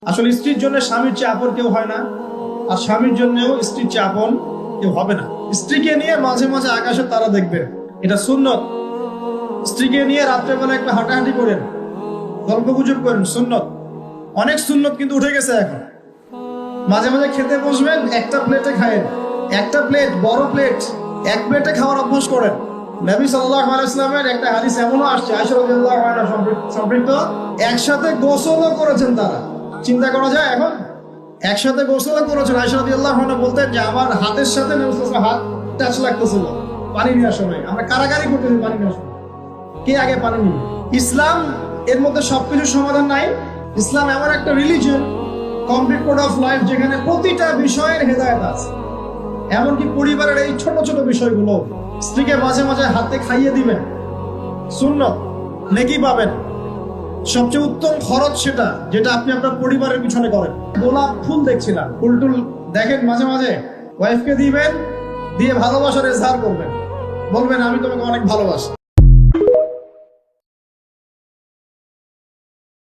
আসলে স্ত্রীর জন্য স্বামীর চেয়ে আপন কেউ হয় না, আর স্বামীর জন্যও স্ত্রীর চেয়ে আপন কেউ হবে না। স্ত্রীকে নিয়ে মাঝে মাঝে আকাশের তারা দেখবেন, এটা সুন্নত। স্ত্রীকে নিয়ে রাত্রেবেলা একটা হাঁটাহাঁটি করেন, গল্প গুজব করেন, সুন্নত। অনেক সুন্নত কিন্তু উঠে গেছে এখন। মাঝে মাঝে খেতে বসবেন, একটা প্লেটে খায়েন, একটা প্লেট, বড় প্লেট, এক প্লেটে খাওয়ার অভ্যাস করেন। নবী সাল্লাল্লাহু আলাইহি ওয়াসাল্লামের একটা হাদিস এমনও আসছে, আয়েশা রাদিয়াল্লাহু আনহা সম্পৃক্ত, একসাথে গোসলও করেছেন তারা। চিন্তা করা যায় এখন? একসাথে গোসলও করেছেন। আয়েশা রাদিয়াল্লাহু আনহা বলতেন যে আমার হাতের সাথে নবী সাল্লাল্লাহু আলাইহি ওয়াসাল্লামের হাত টাচ লাগতেছিল পানি নেওয়ার সময়। আমরা কারাকারি করতেছি পানি নেওয়ার সময়, কে আগে পানি নিবে। ইসলাম এর মধ্যে সবকিছু সমাধান নাই। ইসলাম এমন একটা religion, complete code of life, যেখানে প্রতিটা বিষয়ের হেদায়েত আছে। এমনকি পরিবারের এই ছোট ছোট বিষয়গুলো, স্ত্রীকে মাঝে মাঝে হাতে খাইয়ে দিবেন, সুন্নত, নেকি পাবেন। সবচেয়ে উত্তম খরচ সেটা, যেটা আপনি আপনার পরিবারের পিছনে করেন। গোলাপ ফুল দেখছিলাম, ফুল টুল দেখেন, মাঝে মাঝে ওয়াইফকে দিবেন, দিয়ে ভালোবাসার এজহার করবেন, বলবেন আমি তোমাকে অনেক ভালোবাসি।